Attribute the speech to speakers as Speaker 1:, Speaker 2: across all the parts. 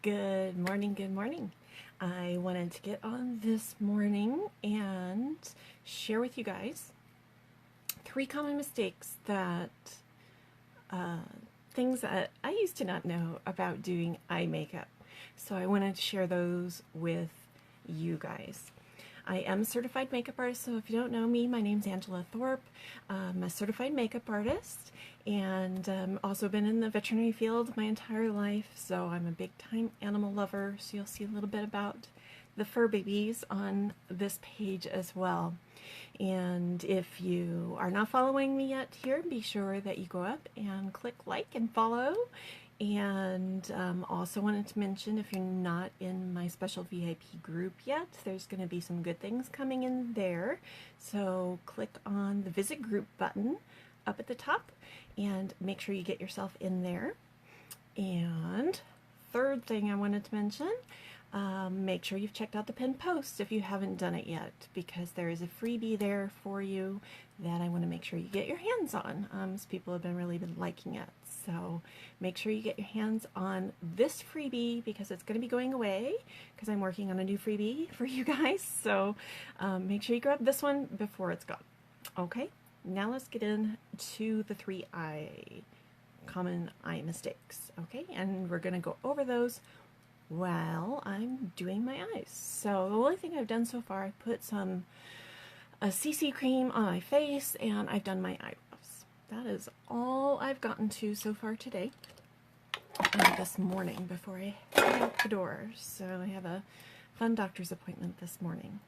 Speaker 1: Good morning, good morning. I wanted to get on this morning and share with you guys 3 common mistakes that things that I used to not know about doing eye makeup. So I wanted to share those with you guys. I am a certified makeup artist, so if you don't know me, my name's Angela Thorpe. I'm a certified makeup artist and also been in the veterinary field my entire life, so I'm a big-time animal lover, so you'll see a little bit about the fur babies on this page as well. And if you are not following me yet here, be sure that you go up and click like and follow. And also wanted to mention, if you're not in my special VIP group yet, there's going to be some good things coming in there. So click on the visit group button up at the top and make sure you get yourself in there. And third thing I wanted to mention, make sure you've checked out the pinned post if you haven't done it yet, because there is a freebie there for you that I want to make sure you get your hands on. Some people have really been liking it, so make sure you get your hands on this freebie because it's going to be going away because I'm working on a new freebie for you guys. So make sure you grab this one before it's gone. Okay, now let's get into the common eye mistakes. Okay, and we're going to go over those while I'm doing my eyes. So the only thing I've done so far, I put a CC cream on my face and I've done my eyebrows. That is all I've gotten to so far today, this morning before I head out the door. So I have a fun doctor's appointment this morning.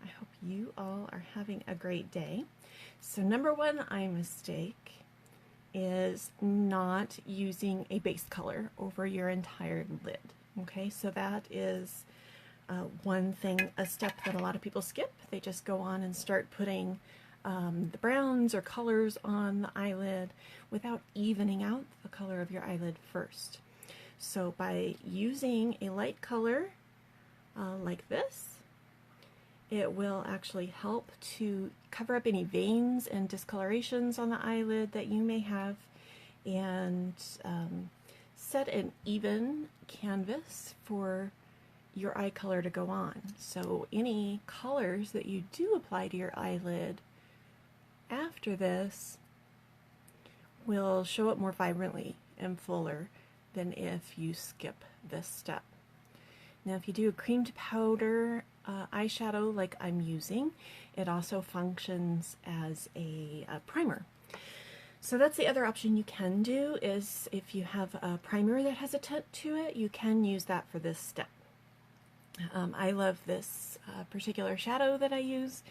Speaker 1: I hope you all are having a great day. So number one eye mistake is not using a base color over your entire lid. Okay, so that is one thing, a step that a lot of people skip. They just go on and start putting the browns or colors on the eyelid without evening out the color of your eyelid first. So by using a light color like this, it will actually help to cover up any veins and discolorations on the eyelid that you may have, and set an even canvas for your eye color to go on. So any colors that you do apply to your eyelid after this will show up more vibrantly and fuller than if you skip this step. Now if you do a cream to powder eyeshadow like I'm using, it also functions as a primer. So that's the other option you can do, is if you have a primer that has a tint to it, you can use that for this step. I love this particular shadow that I use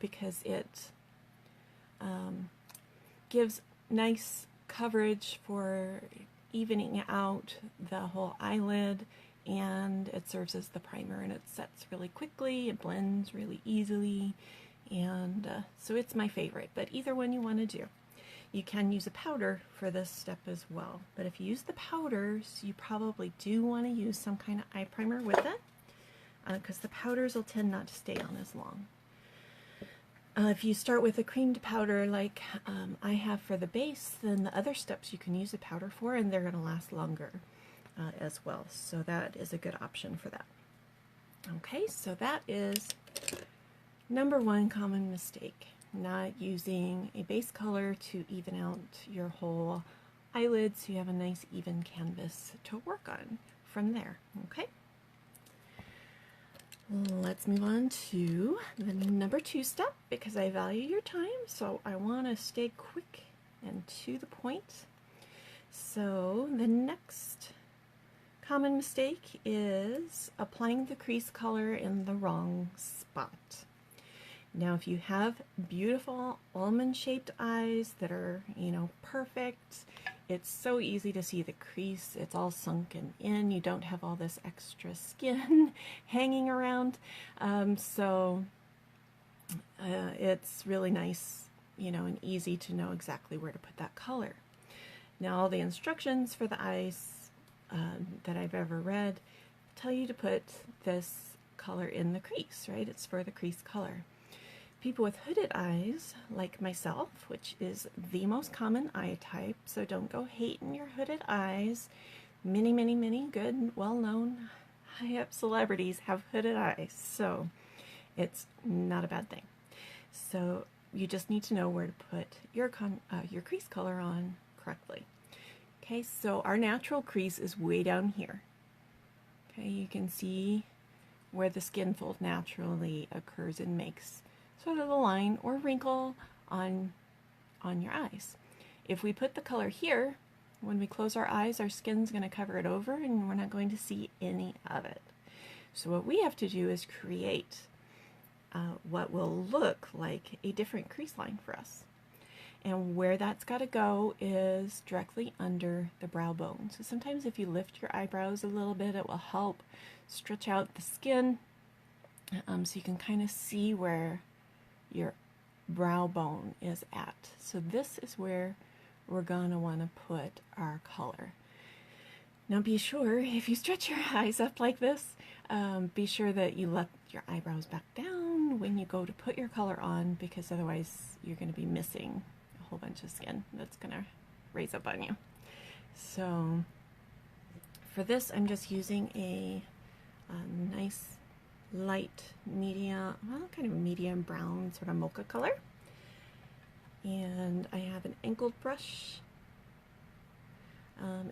Speaker 1: because it gives nice coverage for evening out the whole eyelid, and it serves as the primer, and it sets really quickly, it blends really easily, and so it's my favorite. But either one you want to do. You can use a powder for this step as well, but if you use the powders, you probably do want to use some kind of eye primer with it, because the powders will tend not to stay on as long. If you start with a cream to powder like I have for the base, then the other steps you can use a powder for, and they're going to last longer as well. So that is a good option for that. Okay, so that is number one common mistake. Not using a base color to even out your whole eyelid so you have a nice even canvas to work on from there. Okay, let's move on to the number two step, because I value your time, so I want to stay quick and to the point. So the next common mistake is applying the crease color in the wrong spot. Now if you have beautiful almond-shaped eyes that are, perfect, it's so easy to see the crease. It's all sunken in. You don't have all this extra skin hanging around. So it's really nice, and easy to know exactly where to put that color. Now all the instructions for the eyes that I've ever read tell you to put this color in the crease, right? It's for the crease color. People with hooded eyes, like myself, which is the most common eye type, so don't go hating your hooded eyes. many good, well-known, high-up celebrities have hooded eyes, so it's not a bad thing. So you just need to know where to put your crease color on correctly. Okay, so our natural crease is way down here. Okay, you can see where the skin fold naturally occurs and makes sort of a line or wrinkle on your eyes. If we put the color here, when we close our eyes, our skin's going to cover it over and we're not going to see any of it. So what we have to do is create what will look like a different crease line for us. And where that's got to go is directly under the brow bone. So sometimes if you lift your eyebrows a little bit, it will help stretch out the skin so you can kind of see where your brow bone is at. So this is where we're going to want to put our color. Now be sure, if you stretch your eyes up like this, be sure that you let your eyebrows back down when you go to put your color on, because otherwise you're going to be missing a whole bunch of skin that's going to raise up on you. So for this, I'm just using a nice light medium, well, kind of medium brown sort of mocha color. And I have an angled brush.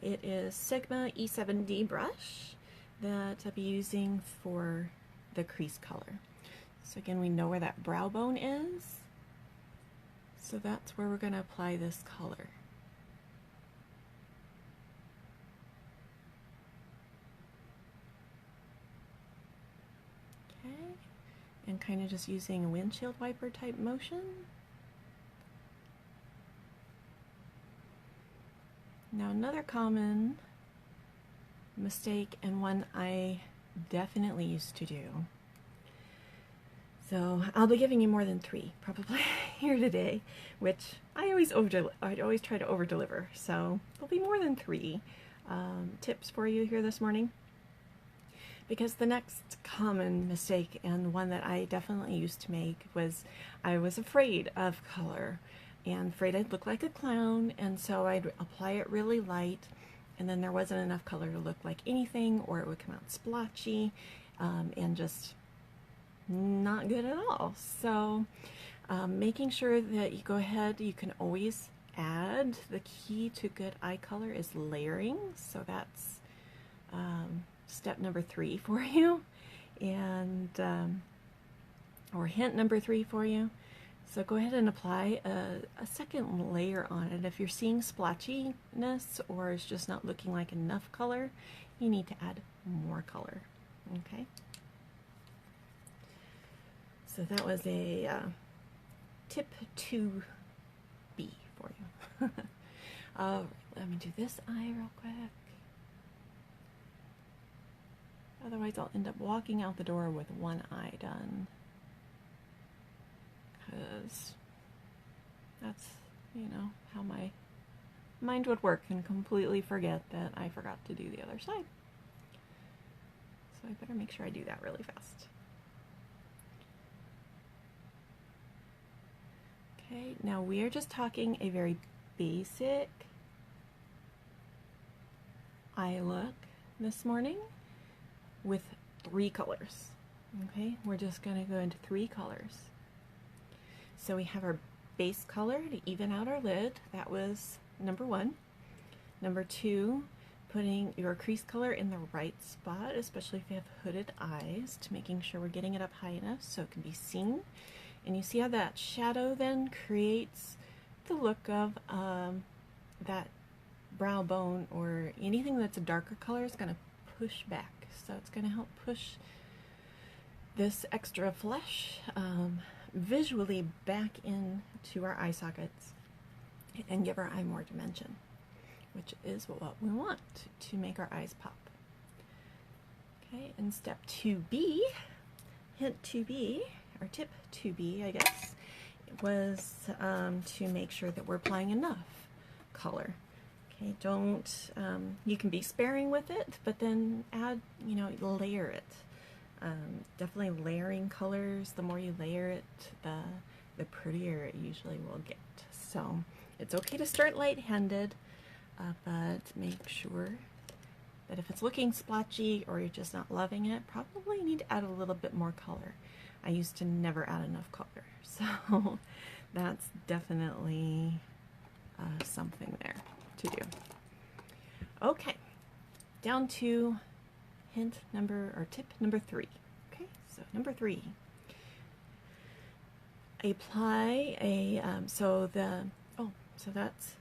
Speaker 1: It is Sigma E7D brush that I'll be using for the crease color. So again, we know where that brow bone is. So that's where we're going to apply this color. Okay, and kind of just using a windshield wiper type motion. Now another common mistake, and one I definitely used to do. So I'll be giving you more than 3 probably here today, which I'd always try to over deliver. So there'll be more than 3 tips for you here this morning. Because the next common mistake, and one that I definitely used to make, was I was afraid of color and afraid I'd look like a clown, and so I'd apply it really light, and then there wasn't enough color to look like anything, or it would come out splotchy and just not good at all. So making sure that you go ahead, you can always add. The key to good eye color is layering, so that's step number 3 for you, and or hint number 3 for you. So go ahead and apply a second layer on it. If you're seeing splotchiness or it's just not looking like enough color, you need to add more color. Okay. So that was a tip 2B for you. All right, let me do this eye real quick. Otherwise I'll end up walking out the door with one eye done. Because that's, you know, how my mind would work, and completely forget that I forgot to do the other side. So I better make sure I do that really fast. Okay, now we are just talking a very basic eye look this morning with 3 colors. Okay, we're just going to go into 3 colors. So we have our base color to even out our lid. That was number 1. Number 2, putting your crease color in the right spot, especially if you have hooded eyes, to making sure we're getting it up high enough so it can be seen. And you see how that shadow then creates the look of that brow bone, or anything that's a darker color is going to push back. So it's going to help push this extra flesh visually back into our eye sockets and give our eye more dimension, which is what we want to make our eyes pop. Okay, and step 2B, hint 2B, or tip 2B, I guess, was to make sure that we're applying enough color. Okay, don't, you can be sparing with it, but then add, you know, layer it. Definitely layering colors, the more you layer it, the prettier it usually will get. So it's okay to start light-handed, but make sure that if it's looking splotchy or you're just not loving it, probably need to add a little bit more color. I used to never add enough color, so that's definitely something there to do. Okay, down to tip number 3. Okay, so number 3. Apply a, so that's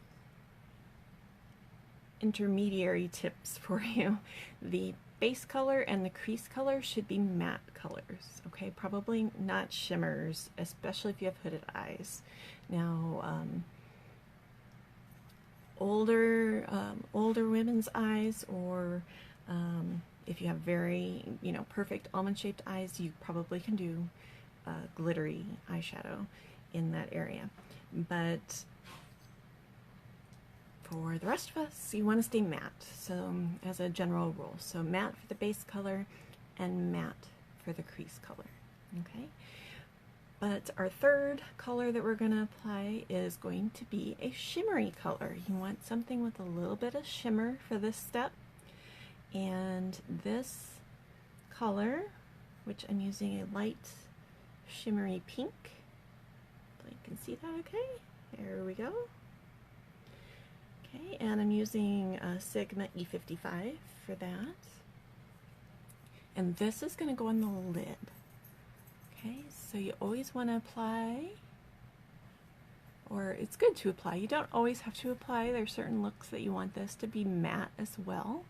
Speaker 1: intermediary tips for you. The base color and the crease color should be matte colors, okay? Probably not shimmers, especially if you have hooded eyes. Now, older women's eyes, or if you have very, perfect almond-shaped eyes, you probably can do glittery eyeshadow in that area. But for the rest of us, you want to stay matte, so as a general rule. So matte for the base color and matte for the crease color, okay? But our third color that we're going to apply is going to be a shimmery color. You want something with a little bit of shimmer for this step. And this color, which I'm using a light shimmery pink. You can see that okay? There we go. Okay, and I'm using a Sigma E55 for that. And this is going to go on the lid. Okay, so you always want to apply, or it's good to apply. You don't always have to apply. There are certain looks that you want this to be matte as well.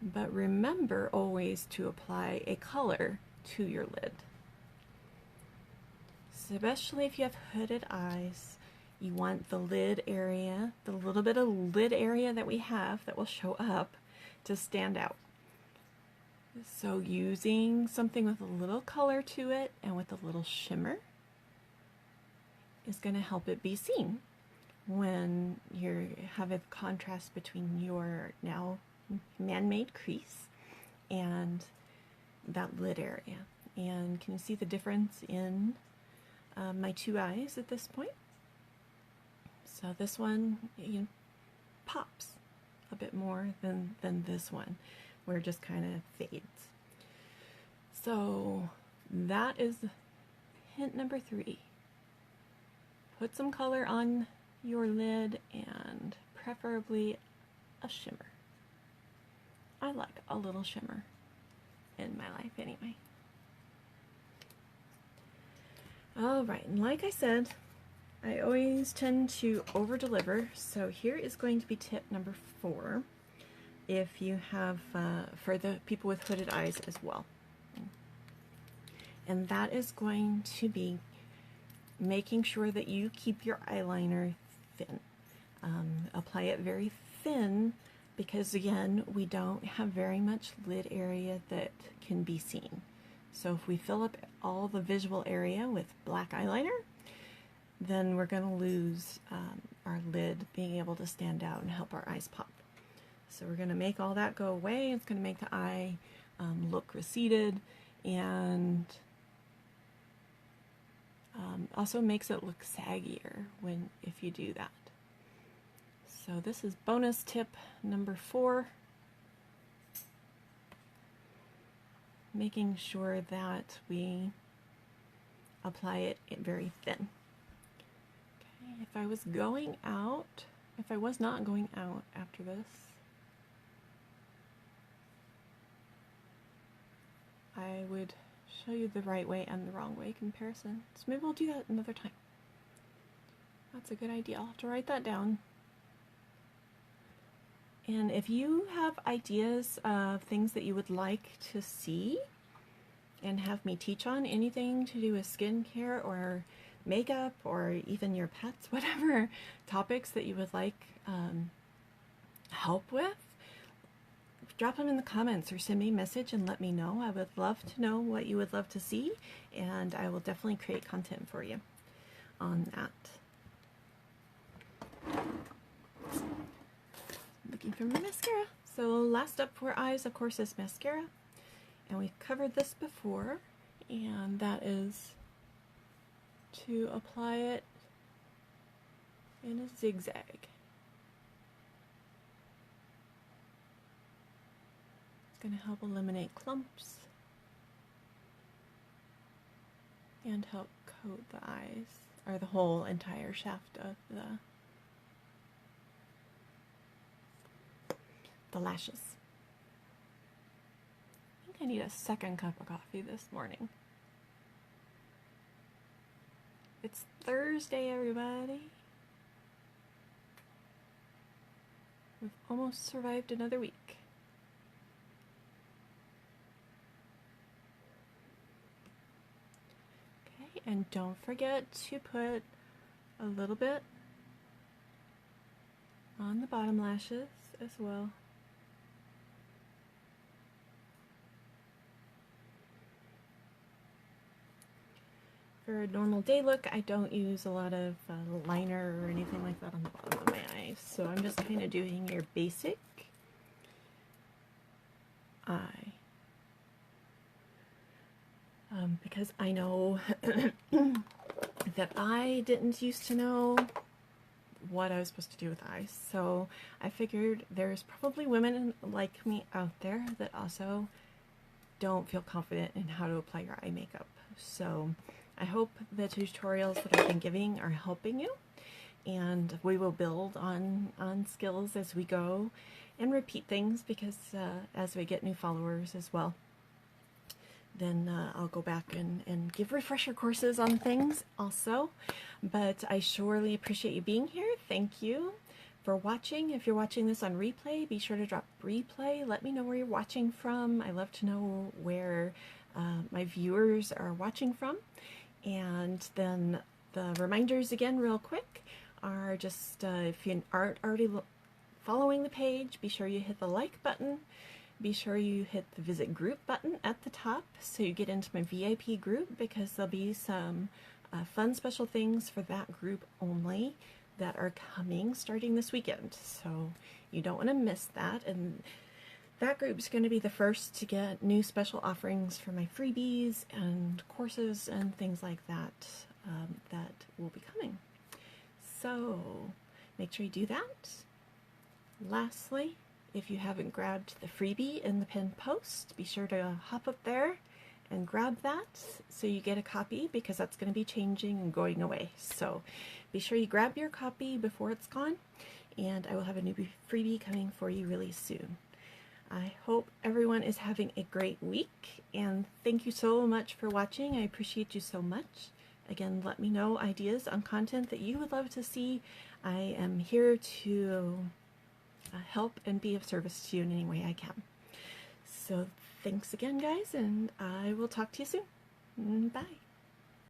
Speaker 1: But remember always to apply a color to your lid. So especially if you have hooded eyes, you want the lid area, the little bit of lid area that we have that will show up, to stand out. So using something with a little color to it and with a little shimmer is going to help it be seen when you have a contrast between your now man-made crease and that lid area. And can you see the difference in my two eyes at this point? So this one pops a bit more than this one, where it just kind of fades. So that is hint number 3. Put some color on your lid, and preferably a shimmer. I like a little shimmer in my life anyway. Alright, and like I said, I always tend to over-deliver, so here is going to be tip number 4, if you have, for the people with hooded eyes as well. And that is going to be making sure that you keep your eyeliner thin. Apply it very thin, because again, we don't have very much lid area that can be seen. So if we fill up all the visual area with black eyeliner, then we're going to lose our lid being able to stand out and help our eyes pop. So we're going to make all that go away. It's going to make the eye look receded, and also makes it look saggier if you do that. So this is bonus tip number 4. Making sure that we apply it very thin. Okay, if I was not going out after this, I would show you the right way and the wrong way comparison. So maybe we'll do that another time. That's a good idea. I'll have to write that down. And if you have ideas of things that you would like to see and have me teach on, anything to do with skincare or makeup or even your pets, whatever topics that you would like help with, drop them in the comments or send me a message and let me know. I would love to know what you would love to see, and I will definitely create content for you on that. Looking for my mascara. So last up for eyes, of course, is mascara. And we've covered this before, and that is to apply it in a zigzag. It's going to help eliminate clumps and help coat the eyes, or the whole entire shaft of the lashes. I think I need a second cup of coffee this morning. It's Thursday, everybody. We've almost survived another week. Okay, and don't forget to put a little bit on the bottom lashes as well. For a normal day look, I don't use a lot of liner or anything like that on the bottom of my eyes, so I'm just kind of doing your basic eye. Because I know that I didn't used to know what I was supposed to do with eyes, so I figured there's probably women like me out there that also don't feel confident in how to apply your eye makeup. So I hope the tutorials that I've been giving are helping you, and we will build on skills as we go and repeat things, because as we get new followers as well, then I'll go back and give refresher courses on things also. But I surely appreciate you being here. Thank you for watching. If you're watching this on replay, be sure to drop replay. Let me know where you're watching from. I love to know where my viewers are watching from. And then the reminders again real quick are just if you aren't already following the page, be sure you hit the like button. Be sure you hit the visit group button at the top so you get into my VIP group, because there'll be some fun special things for that group only that are coming starting this weekend. So you don't want to miss that. And that group's going to be the first to get new special offerings for my freebies and courses and things like that that will be coming. So make sure you do that. Lastly, if you haven't grabbed the freebie in the pinned post, be sure to hop up there and grab that so you get a copy, because that's going to be changing and going away. So be sure you grab your copy before it's gone, and I will have a new freebie coming for you really soon. I hope everyone is having a great week, and thank you so much for watching. I appreciate you so much. Again, let me know ideas on content that you would love to see. I am here to help and be of service to you in any way I can. So thanks again, guys, and I will talk to you soon. Bye.